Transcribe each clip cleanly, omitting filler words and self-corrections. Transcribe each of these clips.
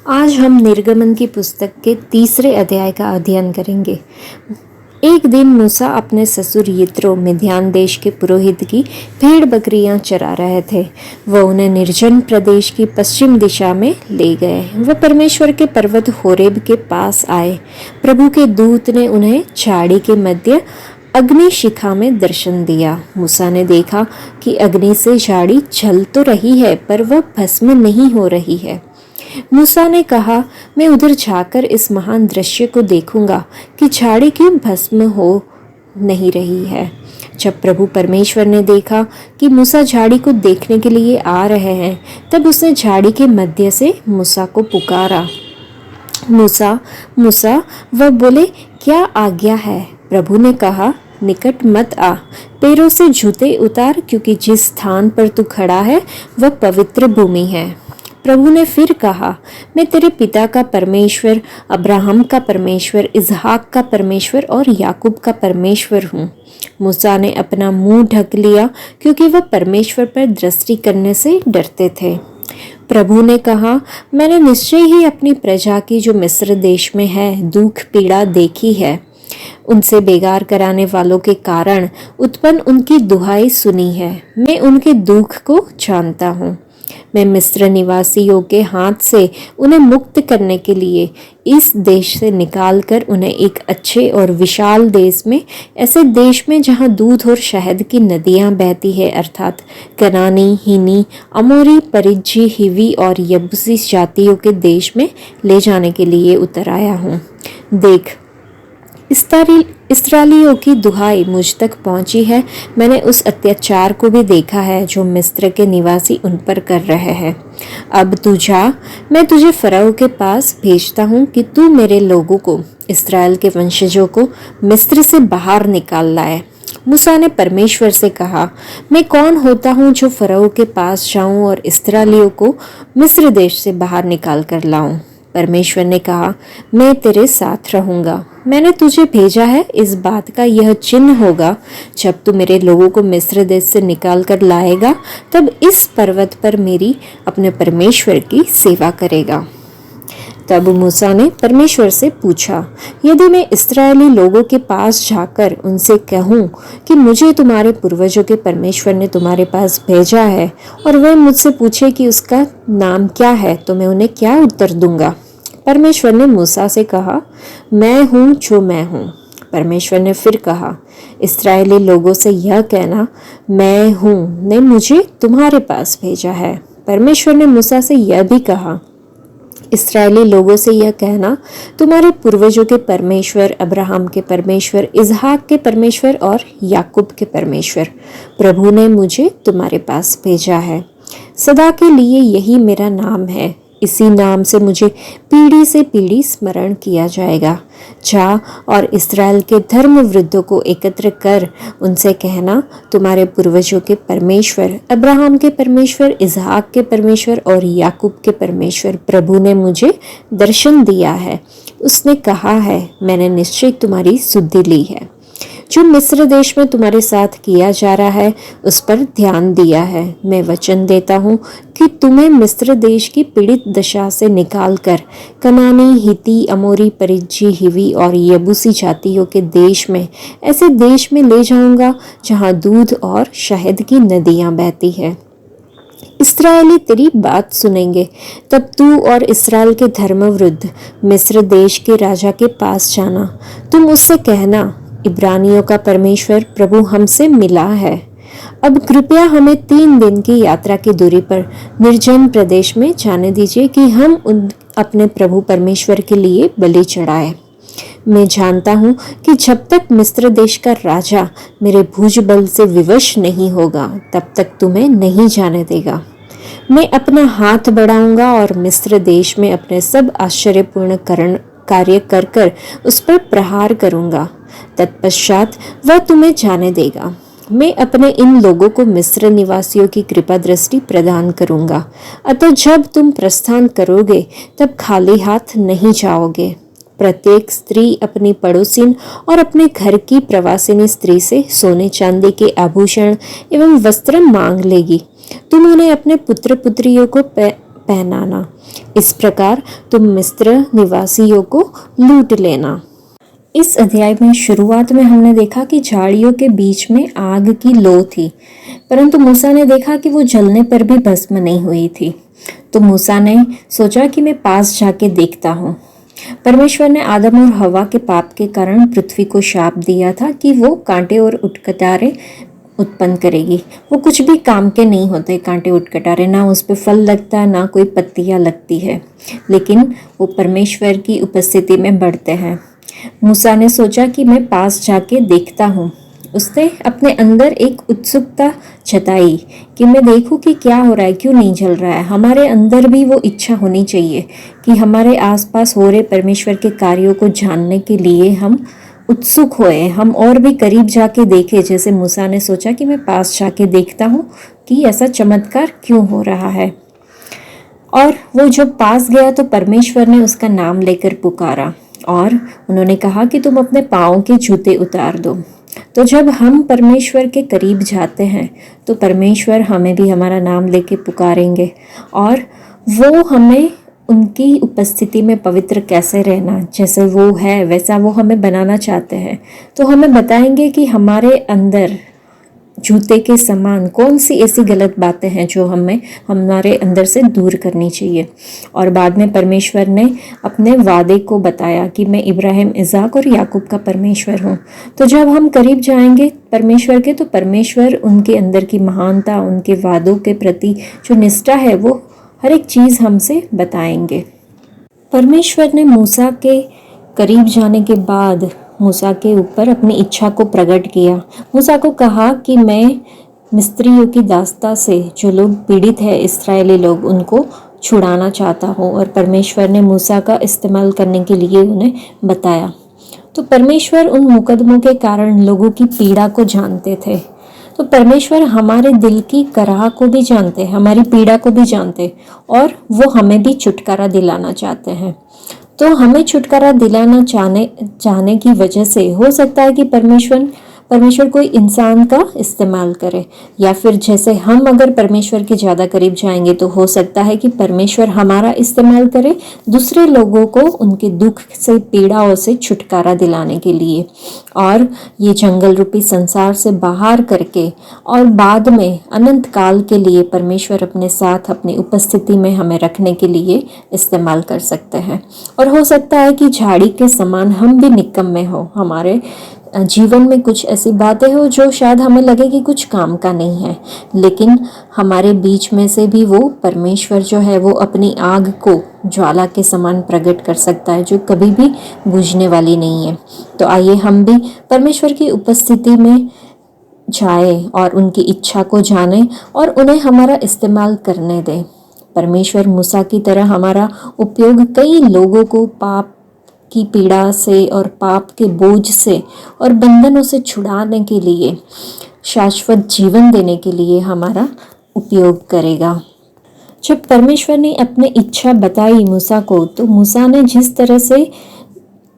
आज हम निर्गमन की पुस्तक के 3 अध्याय का अध्ययन करेंगे। एक दिन मूसा अपने ससुर यित्रो मिद्यान देश के पुरोहित की भेड़ बकरियां चरा रहे थे। वह उन्हें निर्जन प्रदेश की पश्चिम दिशा में ले गए। वह परमेश्वर के पर्वत होरेब के पास आए। प्रभु के दूत ने उन्हें झाड़ी के मध्य अग्नि शिखा में दर्शन दिया। मूसा ने देखा कि अग्नि से झाड़ी जल तो रही है, पर वह भस्म नहीं हो रही है। मूसा ने कहा, मैं उधर जाकर इस महान दृश्य को देखूंगा कि झाड़ी क्यों भस्म हो नहीं रही है। जब प्रभु परमेश्वर ने देखा कि मूसा झाड़ी को देखने के लिए आ रहे हैं, तब उसने झाड़ी के मध्य से मूसा को पुकारा, मूसा मूसा। वह बोले, क्या आज्ञा है? प्रभु ने कहा, निकट मत आ, पैरों से जूते उतार, क्योंकि जिस स्थान पर तू खड़ा है वह पवित्र भूमि है। प्रभु ने फिर कहा, मैं तेरे पिता का परमेश्वर, अब्राहम का परमेश्वर, इसहाक का परमेश्वर और याकूब का परमेश्वर हूँ। मूसा ने अपना मुंह ढक लिया, क्योंकि वह परमेश्वर पर दृष्टि करने से डरते थे। प्रभु ने कहा, मैंने निश्चय ही अपनी प्रजा की जो मिस्र देश में है दुख पीड़ा देखी है। उनसे बेगार कराने वालों के कारण उत्पन्न उनकी दुहाई सुनी है। मैं उनके दुख को जानता हूँ। मैं मिस्र निवासियों के हाथ से उन्हें मुक्त करने के लिए इस देश से निकालकर उन्हें एक अच्छे और विशाल देश में, ऐसे देश में जहाँ दूध और शहद की नदियाँ बहती है, अर्थात कनानी, हिनी, अमोरी, परिज्जी, हिवी और यबूसी जातियों के देश में ले जाने के लिए उतर आया हूँ। देख, इस्राएलियों की दुहाई मुझ तक पहुंची है। मैंने उस अत्याचार को भी देखा है जो मिस्र के निवासी उन पर कर रहे हैं। अब तू जा, मैं तुझे फराओ के पास भेजता हूँ कि तू मेरे लोगों को, इस्राएल के वंशजों को मिस्र से बाहर निकाल लाए। मूसा ने परमेश्वर से कहा, मैं कौन होता हूँ जो फराओ के पास जाऊँ और इस्राएलियों को मिस्र देश से बाहर निकाल कर लाऊं? परमेश्वर ने कहा, मैं तेरे साथ रहूंगा। मैंने तुझे भेजा है। इस बात का यह चिन्ह होगा, जब तू मेरे लोगों को मिस्र देश से निकाल कर लाएगा, तब इस पर्वत पर मेरी अपने परमेश्वर की सेवा करेगा। तब मूसा ने परमेश्वर से पूछा, यदि मैं इस्राएली लोगों के पास जाकर उनसे कहूँ कि मुझे तुम्हारे पूर्वजों के परमेश्वर ने तुम्हारे पास भेजा है, और वह मुझसे पूछे कि उसका नाम क्या है, तो मैं उन्हें क्या उत्तर दूंगा? परमेश्वर ने मूसा से कहा, मैं हूँ जो मैं हूँ। परमेश्वर ने फिर कहा, इस्राएली लोगों से यह कहना, मैं हूँ ने मुझे तुम्हारे पास भेजा है। परमेश्वर ने मूसा से यह भी कहा, इस्राएली लोगों से यह कहना, तुम्हारे पूर्वजों के परमेश्वर, अब्राहम के परमेश्वर, इसहाक के परमेश्वर और याकूब के परमेश्वर, प्रभु ने मुझे तुम्हारे पास भेजा है। सदा के लिए यही मेरा नाम है। इसी नाम से मुझे पीढ़ी से पीढ़ी स्मरण किया जाएगा। जा और इस्राएल के धर्म वृद्धों को एकत्र कर उनसे कहना, तुम्हारे पूर्वजों के परमेश्वर, अब्राहम के परमेश्वर, इसहाक के परमेश्वर और याकूब के परमेश्वर, प्रभु ने मुझे दर्शन दिया है। उसने कहा है, मैंने निश्चय तुम्हारी सुधि ली है। जो मिस्र देश में तुम्हारे साथ किया जा रहा है, उस पर ध्यान दिया है। मैं वचन देता हूँ कि तुम्हें मिस्र देश की पीड़ित दशा से निकालकर कनानी, हिती, अमोरी, परिज्जी, हिवी और यबूसी जातियों के देश में, ऐसे देश में ले जाऊंगा जहाँ दूध और शहद की नदियाँ बहती है। इस्राएली तेरी बात सुनेंगे। तब तू और इस्राएल के धर्मवृद्ध मिस्र देश के राजा के पास जाना। तुम उससे कहना, इब्रानियों का परमेश्वर प्रभु हमसे मिला है। अब कृपया हमें 3 दिन की यात्रा की दूरी पर निर्जन प्रदेश में जाने दीजिए कि हम अपने प्रभु परमेश्वर के लिए बलि चढ़ाए। मैं जानता हूँ कि जब तक मिस्र देश का राजा मेरे भुजबल से विवश नहीं होगा, तब तक तुम्हें नहीं जाने देगा। मैं अपना हाथ बढ़ाऊंगा और मिस्र देश में अपने सब आश्चर्यपूर्ण कार्य कर कर उस पर प्रहार करूंगा। तत्पश्चात वह तुम्हें जाने देगा। मैं अपने इन लोगों को मिस्र निवासियों की कृपा दृष्टि प्रदान करूंगा। अतः जब तुम प्रस्थान करोगे, तब खाली हाथ नहीं जाओगे। प्रत्येक स्त्री अपनी पड़ोसिन और अपने घर की प्रवासिनी स्त्री से सोने चांदी के आभूषण एवं वस्त्र मांग लेगी। तुम उन्हें अपने पुत्र पुत्रियों को पहनाना। इस प्रकार तुम मिस्र निवासियों को लूट लेना। इस अध्याय में शुरुआत में हमने देखा कि झाड़ियों के बीच में आग की लौ थी, परंतु मूसा ने देखा कि वो जलने पर भी भस्म नहीं हुई थी। तो मूसा ने सोचा कि मैं पास जाके देखता हूँ। परमेश्वर ने आदम और हवा के पाप के कारण पृथ्वी को शाप दिया था कि वो कांटे और उटकटारे उत्पन्न करेगी। वो कुछ भी काम के नहीं होते, कांटे उटकटारे, ना उस पर फल लगता है ना कोई पत्तियां लगती है, लेकिन वो परमेश्वर की उपस्थिति में बढ़ते हैं। मूसा ने सोचा कि मैं पास जाके देखता हूँ। उसने अपने अंदर एक उत्सुकता जताई कि मैं देखूं कि क्या हो रहा है, क्यों नहीं जल रहा है। हमारे अंदर भी वो इच्छा होनी चाहिए कि हमारे आसपास हो रहे परमेश्वर के कार्यों को जानने के लिए हम उत्सुक होए, हम और भी करीब जाके देखें। जैसे मूसा ने सोचा कि मैं पास जाके देखता हूँ कि ऐसा चमत्कार क्यों हो रहा है। और वो जब पास गया तो परमेश्वर ने उसका नाम लेकर पुकारा और उन्होंने कहा कि तुम अपने पाँव के जूते उतार दो। तो जब हम परमेश्वर के करीब जाते हैं तो परमेश्वर हमें भी हमारा नाम लेके पुकारेंगे और वो हमें उनकी उपस्थिति में पवित्र कैसे रहना, जैसे वो है वैसा वो हमें बनाना चाहते हैं। तो हमें बताएंगे कि हमारे अंदर जूते के समान कौन सी ऐसी गलत बातें हैं जो हमें हमारे अंदर से दूर करनी चाहिए। और बाद में परमेश्वर ने अपने वादे को बताया कि मैं इब्राहिम, इज़ाक और याकूब का परमेश्वर हूँ। तो जब हम करीब जाएंगे परमेश्वर के तो परमेश्वर उनके अंदर की महानता, उनके वादों के प्रति जो निष्ठा है वो हर एक चीज़ हमसे बताएंगे। परमेश्वर ने मूसा के करीब जाने के बाद मूसा के ऊपर अपनी इच्छा को प्रकट किया। मूसा को कहा कि मैं मिस्रियों की दास्ता से जो लोग पीड़ित है, इस्राएली लोग, उनको छुड़ाना चाहता हूँ। और परमेश्वर ने मूसा का इस्तेमाल करने के लिए उन्हें बताया। तो परमेश्वर उन मुकदमों के कारण लोगों की पीड़ा को जानते थे। तो परमेश्वर हमारे दिल की कराह को भी जानते, हमारी पीड़ा को भी जानते और वो हमें भी छुटकारा दिलाना चाहते हैं। तो हमें छुटकारा दिलाना चाहने की वजह से हो सकता है कि परमेश्वर कोई इंसान का इस्तेमाल करे, या फिर जैसे हम अगर परमेश्वर के ज़्यादा करीब जाएंगे तो हो सकता है कि परमेश्वर हमारा इस्तेमाल करे दूसरे लोगों को उनके दुख से, पीड़ाओं से छुटकारा दिलाने के लिए, और ये जंगल रूपी संसार से बाहर करके और बाद में अनंत काल के लिए परमेश्वर अपने साथ अपनी उपस्थिति में हमें रखने के लिए इस्तेमाल कर सकते हैं। और हो सकता है कि झाड़ी के समान हम भी निकम्मे हो, हमारे जीवन में कुछ ऐसी बातें हो जो शायद हमें लगे कि कुछ काम का नहीं है, लेकिन हमारे बीच में से भी वो परमेश्वर जो है वो अपनी आग को ज्वाला के समान प्रकट कर सकता है जो कभी भी बुझने वाली नहीं है। तो आइए हम भी परमेश्वर की उपस्थिति में जाए और उनकी इच्छा को जाने और उन्हें हमारा इस्तेमाल करने दें। परमेश्वर मूसा की तरह हमारा उपयोग कई लोगों को पाप की पीड़ा से और पाप के बोझ से और बंधनों से छुड़ाने के लिए, शाश्वत जीवन देने के लिए हमारा उपयोग करेगा। जब परमेश्वर ने अपनी इच्छा बताई मूसा को, तो मूसा ने जिस तरह से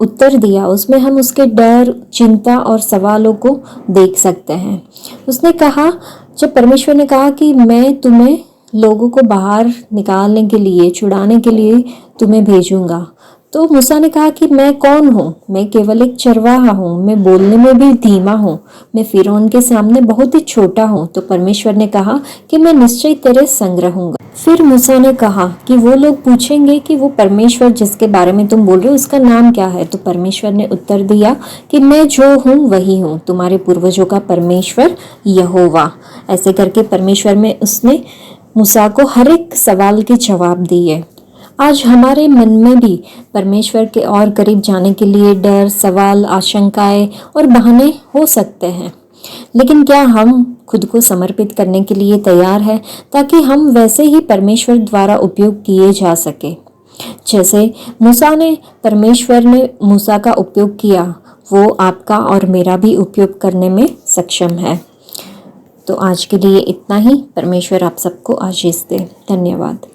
उत्तर दिया उसमें हम उसके डर, चिंता और सवालों को देख सकते हैं। उसने कहा, जब परमेश्वर ने कहा कि मैं तुम्हें लोगों को बाहर निकालने के लिए, छुड़ाने के लिए तुम्हें भेजूंगा, तो मूसा ने कहा कि मैं कौन हूँ? मैं केवल एक चरवाहा हूँ, मैं बोलने में भी धीमा हूँ, मैं फिरौन के सामने बहुत ही छोटा हूँ। तो परमेश्वर ने कहा कि मैं निश्चय तेरे संग रहूंगा। फिर मूसा ने कहा कि वो लोग पूछेंगे कि वो परमेश्वर जिसके बारे में तुम बोल रहे हो उसका नाम क्या है? तो परमेश्वर ने उत्तर दिया कि मैं जो हूँ वही हूँ, तुम्हारे पूर्वजों का परमेश्वर यहोवा। ऐसे करके परमेश्वर में उसने मूसा को हर एक सवाल के जवाब दिए। आज हमारे मन में भी परमेश्वर के और करीब जाने के लिए डर, सवाल, आशंकाएं और बहाने हो सकते हैं, लेकिन क्या हम खुद को समर्पित करने के लिए तैयार हैं ताकि हम वैसे ही परमेश्वर द्वारा उपयोग किए जा सके? जैसे परमेश्वर ने मूसा का उपयोग किया, वो आपका और मेरा भी उपयोग करने में सक्षम है। तो आज के लिए इतना ही। परमेश्वर आप सबको आशीष दे। धन्यवाद।